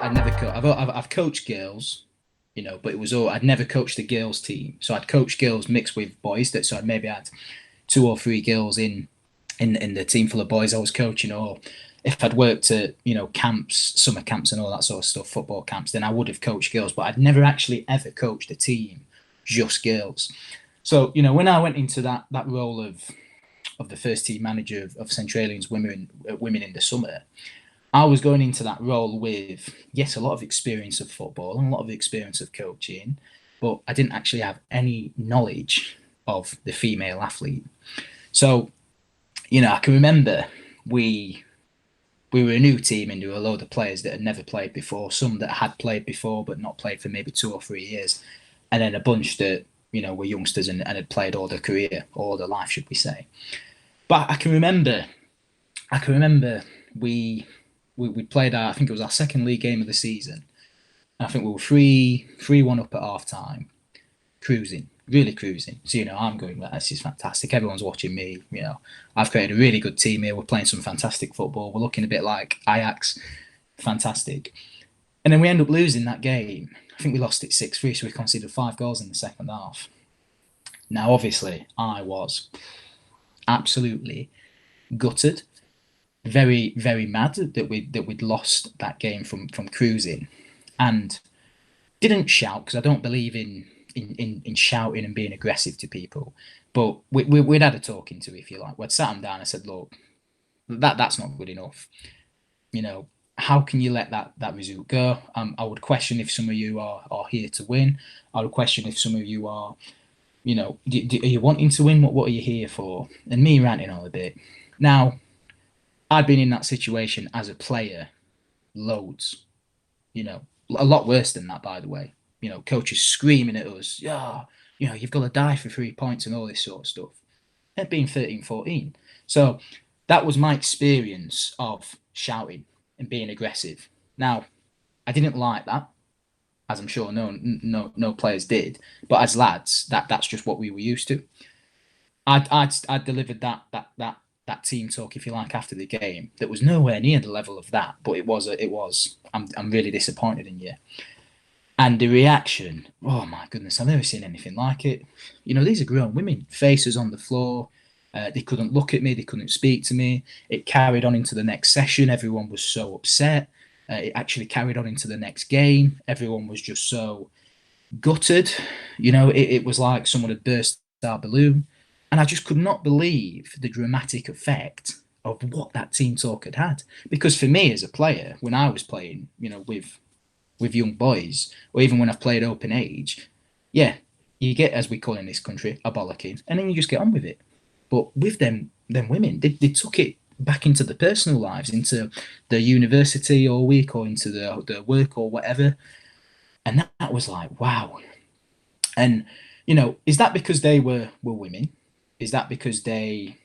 I'd never I've coached girls, but it was all I'd never coached the girls team. So I'd coached girls mixed with boys. So I'd maybe had two or three girls in the team full of boys I was coaching, or if I'd worked at camps, summer camps, and all that sort of stuff, football camps, then I would have coached girls. But I'd never actually ever coached a team just girls. So when I went into that role of the first team manager of Centralians women in the summer, I was going into that role with, yes, a lot of experience of football and a lot of experience of coaching, but I didn't actually have any knowledge of the female athlete. So, I can remember we were a new team and there were a load of players that had never played before, some that had played before but not played for maybe 2 or 3 years, and then a bunch that, were youngsters and had played all their career, or all their life, should we say. But I can remember we played I think it was our second league game of the season. And I think we were 3-1 up at half time, cruising, really cruising. So, I'm going, well, this is fantastic. Everyone's watching me. I've created a really good team here. We're playing some fantastic football. We're looking a bit like Ajax. Fantastic. And then we end up losing that game. I think we lost it 6-3, so we conceded 5 goals in the second half. Now, obviously, I was absolutely gutted, very, very mad that we'd lost that game from cruising, and didn't shout because I don't believe in shouting and being aggressive to people. But we'd had a talking to, if you like. We'd sat them down. I said, look, that's not good enough. How can you let that result go? I would question if some of you are here to win. I would question if some of you are, are you wanting to win? What are you here for? And me ranting all a bit. Now, I'd been in that situation as a player loads, a lot worse than that, by the way. Coaches screaming at us, yeah, you've got to die for 3 points and all this sort of stuff. It being 13, 14. So that was my experience of shouting and being aggressive. Now, I didn't like that, as I'm sure no players did. But as lads, that's just what we were used to. I'd delivered that team talk, if you like, after the game that was nowhere near the level of that, but it was I'm really disappointed in you. And the reaction, oh my goodness, I've never seen anything like it. These are grown women, faces on the floor. They couldn't look at me, they couldn't speak to me. It carried on into the next session. Everyone was so upset. It actually carried on into the next game. Everyone was just so gutted. It was like someone had burst our balloon. And I just could not believe the dramatic effect of what that team talk had had. Because for me as a player, when I was playing, with young boys, or even when I've played open age, yeah, you get, as we call in this country, a bollocking, and then you just get on with it. But with them women, they took it back into the personal lives, into the university all week, or into the work or whatever. And that was like, wow. And, is that because they were women? Is that because they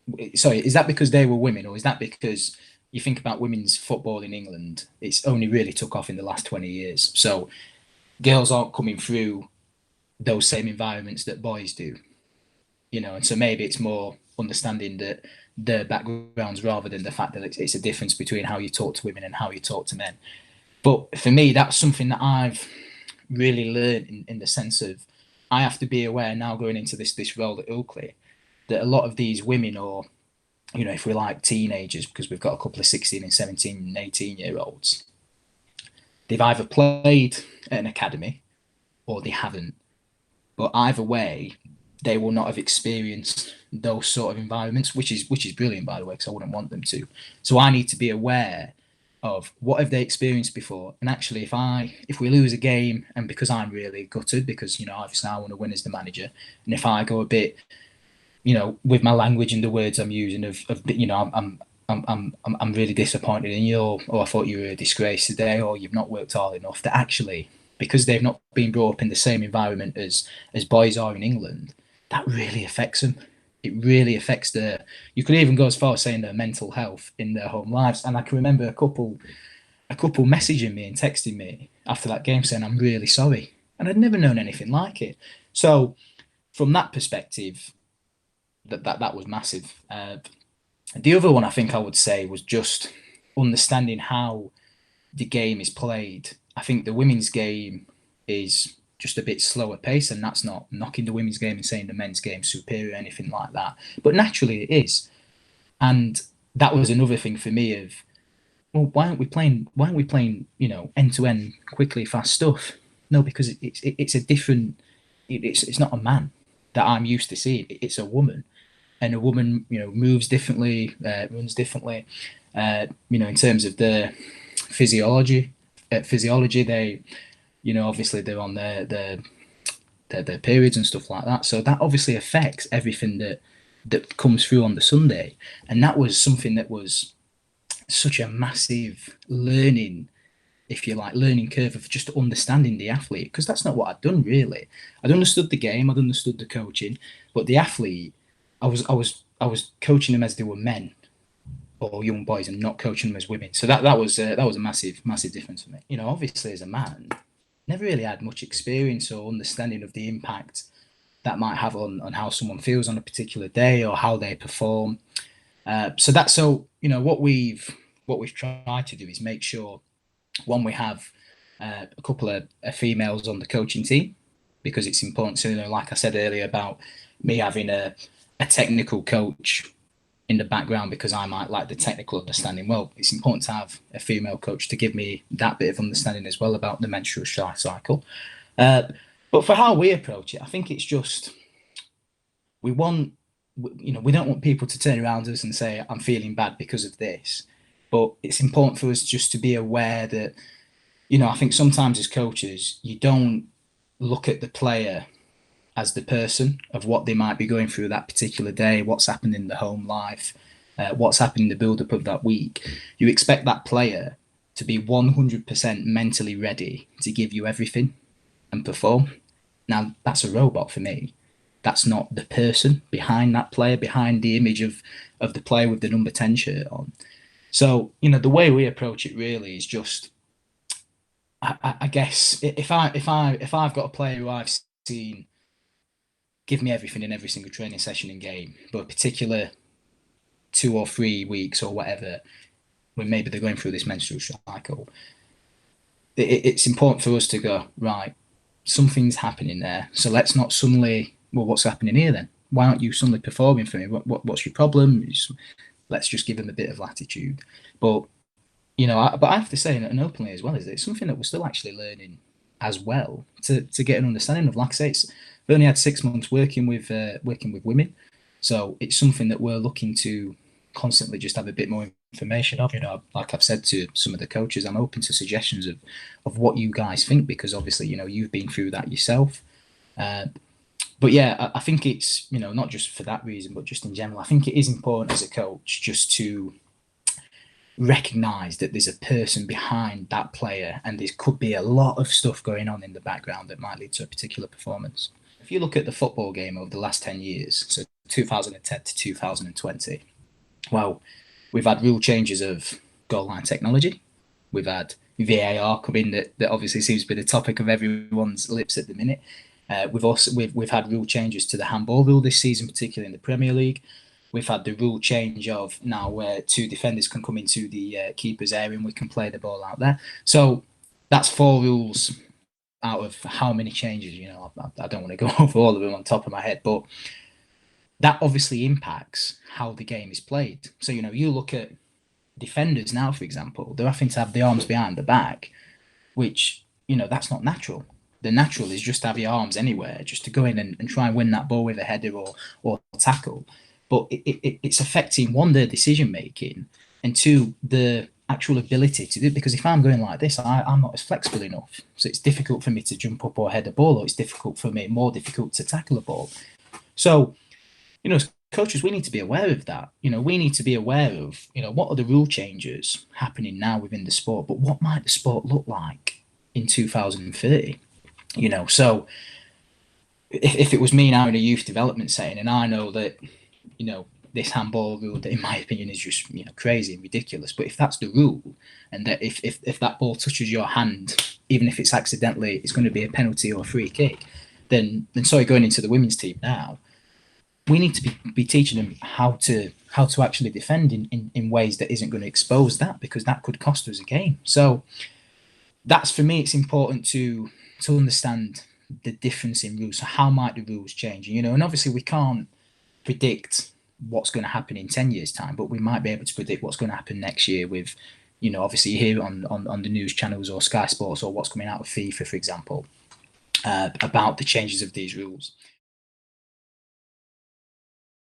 were women, or is that because you think about women's football in England, it's only really took off in the last 20 years. So girls aren't coming through those same environments that boys do, and so maybe it's more understanding that their backgrounds rather than the fact that it's a difference between how you talk to women and how you talk to men. But for me, that's something that I've really learned in the sense of I have to be aware now going into this role at Ilkley that a lot of these women, or if we like teenagers, because we've got a couple of 16 and 17 and 18-year-olds, they've either played at an academy or they haven't. But either way, they will not have experienced those sort of environments, which is brilliant, by the way, because I wouldn't want them to. So I need to be aware of what have they experienced before. And actually, if we lose a game, and because I'm really gutted, because obviously I want to win as the manager, and if I go a bit, with my language and the words I'm using I'm really disappointed in you, or I thought you were a disgrace today, or you've not worked hard enough, that actually, because they've not been brought up in the same environment as boys are in England, that really affects them. It really affects you could even go as far as saying their mental health in their home lives. And I can remember a couple messaging me and texting me after that game saying, I'm really sorry. And I'd never known anything like it. So from that perspective, that was massive. The other one I think I would say was just understanding how the game is played. I think the women's game is just a bit slower pace, and that's not knocking the women's game and saying the men's game superior or anything like that. But naturally it is. And that was another thing for me of, well, why aren't we playing? Why aren't we playing? End to end, quickly, fast stuff? No, because it's a different. It's not a man that I'm used to seeing. It's a woman, and a woman, moves differently, runs differently. In terms of the physiology, they, obviously they're on their periods and stuff like that. So that obviously affects everything that comes through on the Sunday, and that was something that was such a massive learning, if you like, learning curve of just understanding the athlete, because that's not what I'd done really. I'd understood the game, I'd understood the coaching, but the athlete, I was coaching them as they were men or young boys, and not coaching them as women. So that was a massive difference for me. Obviously as a man, never really had much experience or understanding of the impact that might have on how someone feels on a particular day or how they perform. What we've tried to do is make sure, one, we have a couple of females on the coaching team, because it's important to, like I said earlier about me having a technical coach in the background, because I might like the technical understanding. Well, it's important to have a female coach to give me that bit of understanding as well about the menstrual cycle. But for how we approach it, I think it's just, we don't want people to turn around us and say, I'm feeling bad because of this. But it's important for us just to be aware that, I think sometimes as coaches, you don't look at the player as the person of what they might be going through that particular day, what's happened in the home life, what's happened in the build-up of that week. You expect that player to be 100% mentally ready to give you everything and perform. Now, that's a robot for me. That's not the person behind that player, behind the image of the player with the number 10 shirt on. So, the way we approach it really is just, I guess, if I've got a player who I've seen give me everything in every single training session and game, but a particular 2 or 3 weeks or whatever, when maybe they're going through this menstrual cycle, it's important for us to go, right, something's happening there. So let's not suddenly, well, what's happening here then? Why aren't you suddenly performing for me? What's your problem? Let's just give them a bit of latitude. But I have to say, and openly as well, is that it's something that we're still actually learning as well to get an understanding of. Like I say, we only had 6 months working with women, so it's something that we're looking to constantly just have a bit more information of. Like I've said to some of the coaches, I'm open to suggestions of what you guys think, because obviously you've been through that yourself. But yeah, I think it's, not just for that reason, but just in general, I think it is important as a coach just to recognise that there's a person behind that player, and there could be a lot of stuff going on in the background that might lead to a particular performance. If you look at the football game over the last 10 years, so 2010 to 2020, well, we've had rule changes of goal line technology. We've had VAR come in that obviously seems to be the topic of everyone's lips at the minute. We've had rule changes to the handball rule this season, particularly in the Premier League. We've had the rule change of now where 2 defenders can come into the keeper's area and we can play the ball out there. So that's 4 rules out of how many changes. I don't want to go over all of them on top of my head, but that obviously impacts how the game is played. So, you look at defenders now, for example, they're having to have the arms behind the back, which, that's not natural. The natural is just to have your arms anywhere, just to go in and try and win that ball with a header or tackle. But it's affecting, 1, their decision making, and 2, the actual ability to do it. Because if I'm going like this, I'm not as flexible enough. So it's difficult for me to jump up or head a ball, or it's more difficult to tackle a ball. So, as coaches, we need to be aware of that. We need to be aware of, what are the rule changes happening now within the sport, but what might the sport look like in 2030? So if it was me now in a youth development setting, and I know that, this handball rule that in my opinion is just, crazy and ridiculous, but if that's the rule, and that if that ball touches your hand, even if it's accidentally, it's going to be a penalty or a free kick, then sorry, going into the women's team now, we need to be teaching them how to actually defend in ways that isn't going to expose that, because that could cost us a game. So that's, for me, it's important to understand the difference in rules. So how might the rules change? And obviously we can't predict what's going to happen in 10 years' time, but we might be able to predict what's going to happen next year with, obviously you hear on the news channels or Sky Sports or what's coming out of FIFA, for example, about the changes of these rules.